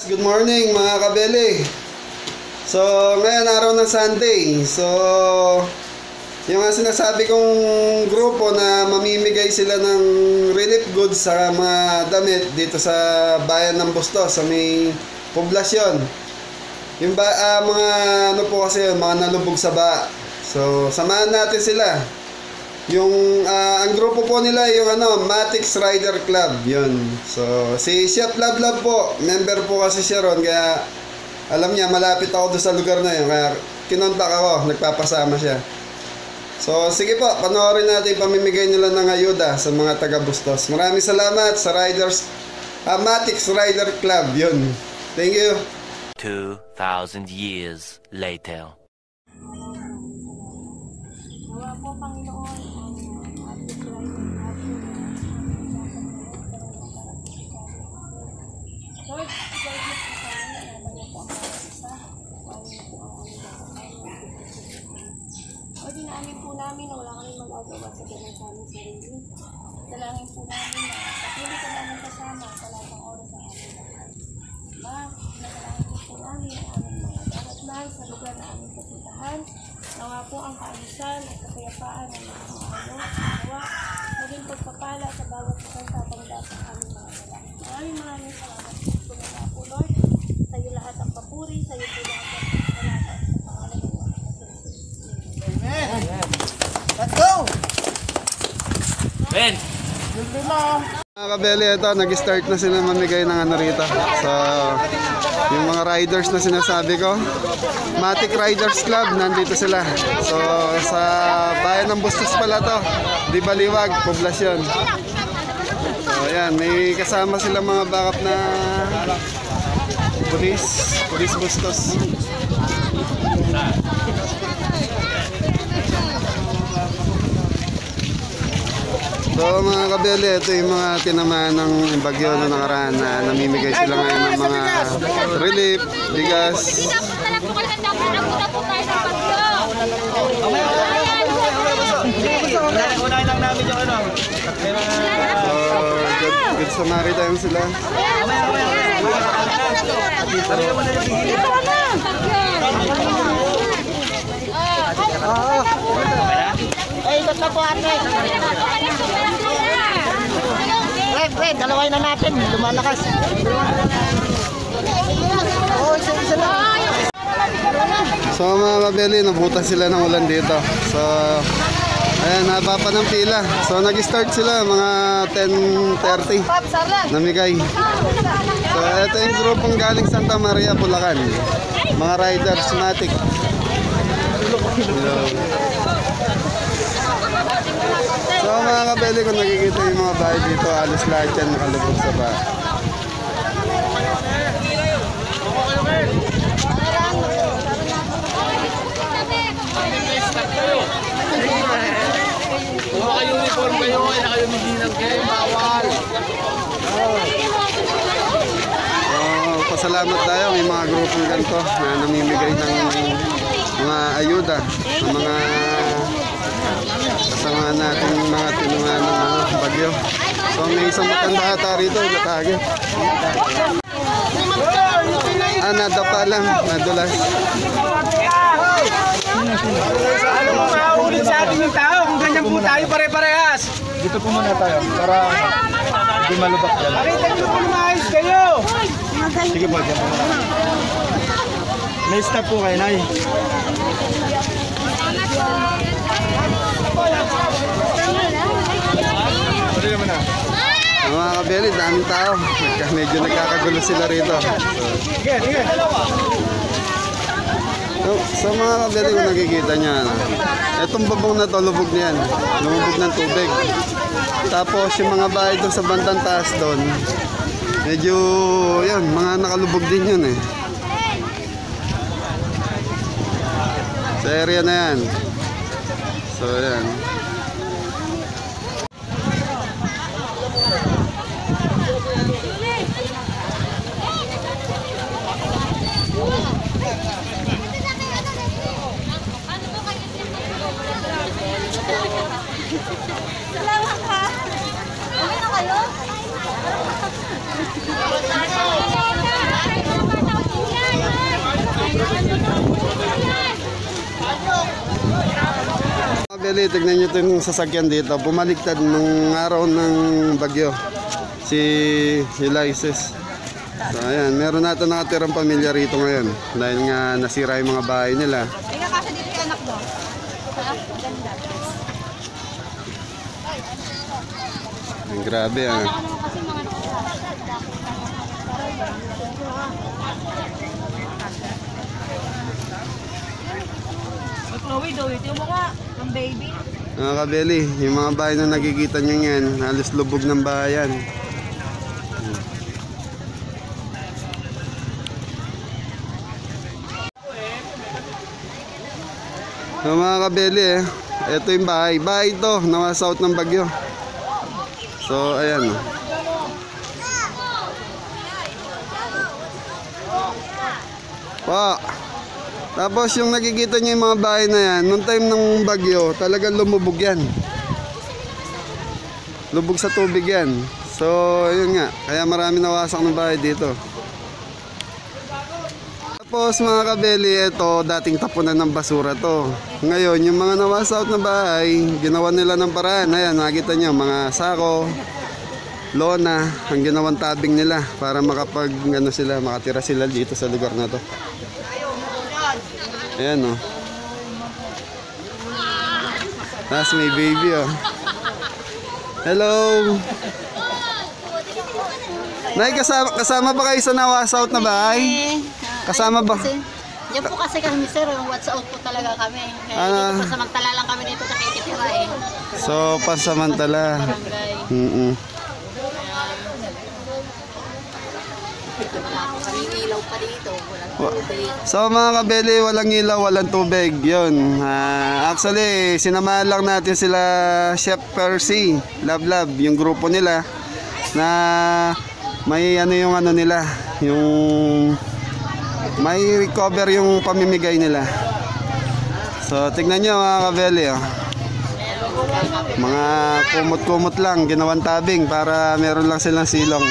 Good morning mga kabeli. So ngayon araw ng Sunday. So yung sinasabi kong grupo na mamimigay sila ng relief goods sa mga damit dito sa bayan ng Bustos sa may poblasyon. Yung mga ano po kasi yun, mga nalubog sa ba. So samahan natin sila. Yung ang grupo po nila yung Matix Rider Club yun. So si Chef Lablab po, member po kasi siya ron, kaya alam niya malapit ako doon sa lugar na yun, kaya kinontak ako, nagpapasama siya. So sige po, panoorin natin pamimigay nila ng ayuda sa mga taga Bustos. Maraming salamat sa Matix Rider Club yun. Thank you. 2,000 years later. Nawa po, Panginoon, ang ating driving Lord, guide mo po kami, naman niyo po ang bawat isa, paano niyo po ang aming Lord, dinaamin po namin na wala kami magagawa sa ganyan sa aming sarili. Dalangin po namin na patuloy ka namin kasama sa lahat ng oras ng aming lahat. Nagalangin po namin ang aming mga daratnan sa lugar na aming pupuntahan. Nawa po ang kaayusan at kapayapaan ng mga nawa, maging pagpapala sa bawat isang tatanggap sa aming mga dalangin. Maraming salamat po na po, Lord. Sa iyo lahat ang papuri, sa iyo po lahat ang salamat sa pangalan ng Lord. Amen! Let's go! Ben! Mga kabeli, ito, nag-start na sila mamigay ng rito. So, yung mga riders na sinasabi ko, Matix Riders Club, nandito sila. So, sa bayan ng Bustos pala to, Di Baliwag, poblasyon. So, ayan, may kasama sila mga backup na Police Bustos. So mga kabeli, ito yung mga tinamaan ng bagyo na nakaraan na namimigay sila ngayon ng mga relief, bigas. Unahin lang namin yung Good Samaritan sila. ikot na po ate. Fred, dalawain na natin. Lumalakas. Isa lang. So mga kabeli, nabutas sila ng ulan dito. So ayan, haba pa ng pila. So nag-start sila mga 10:30 namigay. So ito yung grupong galing Santa Maria, Bulacan. Mga riders, Matix. So mga kabeli, kung nakikita yung mga bahay dito, alos lahat yan nakalubog sa ba. Naka-uniform kayo, naka-uniform kayo, bawal. Pasalamat tayo, may mga grupong ganito na namimigay ng mga ayuda sa mga kasama natin mga tinungan ng mga bagyo. So may isang matanda ata rito, natagi. Nadapa lang, nadulas. Alam mo, mauulit sa atin yung tao. Kung ganyan po tayo pare-parehas. Dito po muna tayo para hindi malubak yan. Pakita nyo po lumayos kayo. Sige po, dyan po muna. May stop po kayo, Nay. Pwede naman na. Mga kabeli, daming tao. Medyo nagkakagulo sila rito. Sige, sige. So mga kabeli, kung nakikita nyo, itong babong na to, lubog niyan. Lumubog ng tubig. Tapos yung mga bahay doon sa bandang taas doon, medyo, yan, mga nakalubog din yun eh. Sa area na yan. So yan. Salamat ha. Okay na kayo? Beli, tignan nyo ito yung sasakyan dito. Bumaliktad nung araw ng bagyo. Si Lysis. So ayan, meron natin nakatirang pamilya rito ngayon. Dahil nga nasira yung mga bahay nila. Tingnan kasi dito yung anak mo. Ha? Ganda. Ang grabe ah. Ano kasi mga Chloe daw ito yung mukha ng baby. Mga kabeli, yung mga bahay na nakikita nyo yan, halos lubog ng bayan. So mga kabeli ito yung bahay. Bahay ito, nawasaut ng bagyo. So ayan. Pa. Tapos yung nakikita niyo yung mga bahay na yan, nung time ng bagyo, talagang lumubog yan. Lubog sa tubig yan. So, yun nga. Kaya marami nawasak ng bahay dito. Tapos mga kabeli, ito dating tapunan ng basura to. Ngayon, yung mga nawasak na bahay, ginawa nila ng paraan. Ayan, nakikita niyo, mga sako, lona, ang ginawang tabing nila para makatira sila dito sa lugar na to. Ayan o. Tapos may baby o. Hello. Nay, kasama ba kayo sa nawasout na bahay? Kasama ba? Yan po kasi kami sir, what's out po talaga kami. Kaya dito pasamantala lang kami dito nakikitira eh. So, pansamantala. Barangay. Wala po kaming ilaw pa dito, walang tubig. So mga kabeli, walang ilaw, walang tubig. Yun. Actually, sinamahan lang natin sila Chef Percy, Love, yung grupo nila na may nila, yung may recover yung pamimigay nila. So tignan nyo mga kabeli oh. Mga kumot-kumot lang, ginawang tabing para meron lang silang silong.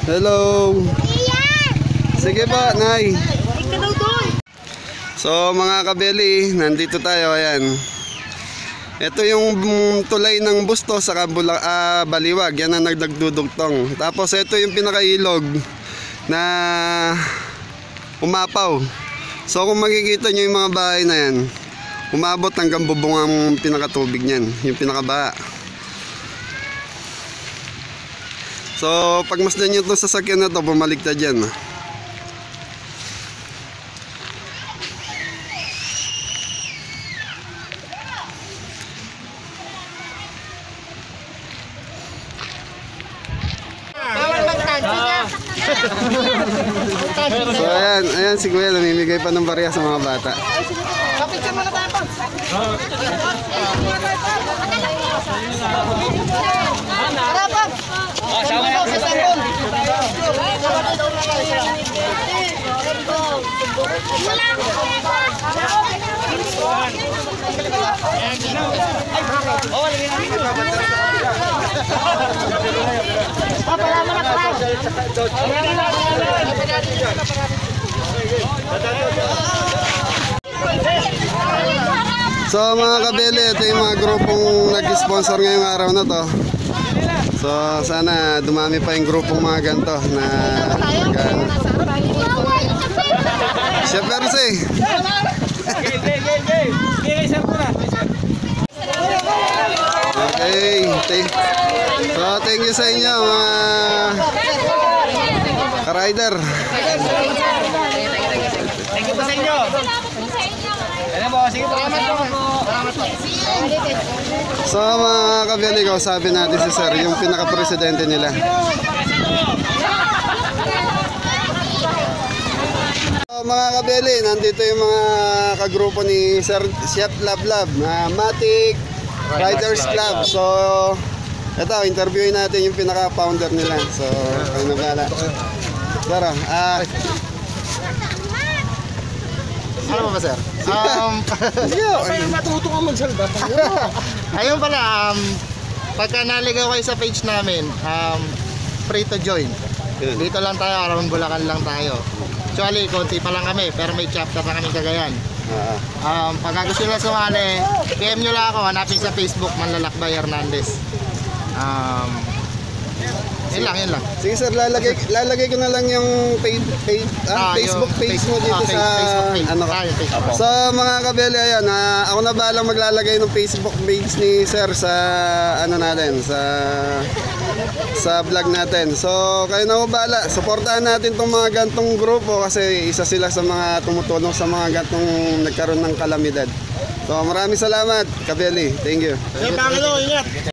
Hello. Sige ba, Nay. So mga kabeli, nandito tayo, ayan. Ito yung tulay ng Busto sa Baliwag, yan ang nagdudugtong. Tapos ito yung pinakailog na umapaw. So kung makikita nyo yung mga bahay na yan, umabot hanggang bubong ang pinakatubig niyan, yung pinakabaha. So, pag masdan nyo itong sasakyan na ito, bumaliktad yan. So, ayan si Kuya, namimigay pa ng barya sa mga bata. Kapityan mo na tayo pa. Tara pa. So mga kabeli, ito yung mga grupong nag-sponsor ngayong araw na to. So sana dumami pa yung grupong mga ganito na Chef Percy. Okay, so thank you sa inyo mga ka-rider. Thank you po sa inyo. Ayan po, sige po. So mga kabeli ko, sabi natin si Sir, yung pinaka-presidente nila. So mga kabeli, nandito yung mga kagrupo ni Sir Chef Love, Matic Riders Club. So ito, interviewin natin yung pinaka-founder nila. So kayo na bala. Sir, ano ba sir? matuto ka magsalba. Ayun pala, pagka naligaw kayo sa page namin, free to join. Dito lang tayo, around Bulacan lang tayo. Actually, konti pa lang kami, pero may chapter na kami Cagayan. Ah. Pagka gusto nila sumali, PM nyo lang ako, hanapin sa Facebook, Manlalakbay Hernandez. Yun lang. Sige sir, lalagay ko na lang yung Facebook Yung page mo dito okay, sa Facebook page. ano Yung Facebook. So mga kabeli, ayan, ako na balang maglalagay ng Facebook page ni sir sa ano natin, sa vlog natin. So kayo na ho bahala, suportahan natin tong mga gantong grupo kasi isa sila sa mga tumutulong sa mga gantong nagkaroon ng kalamidad. So maraming salamat, kabeli. Thank you. Sir, Pangalo, ingat!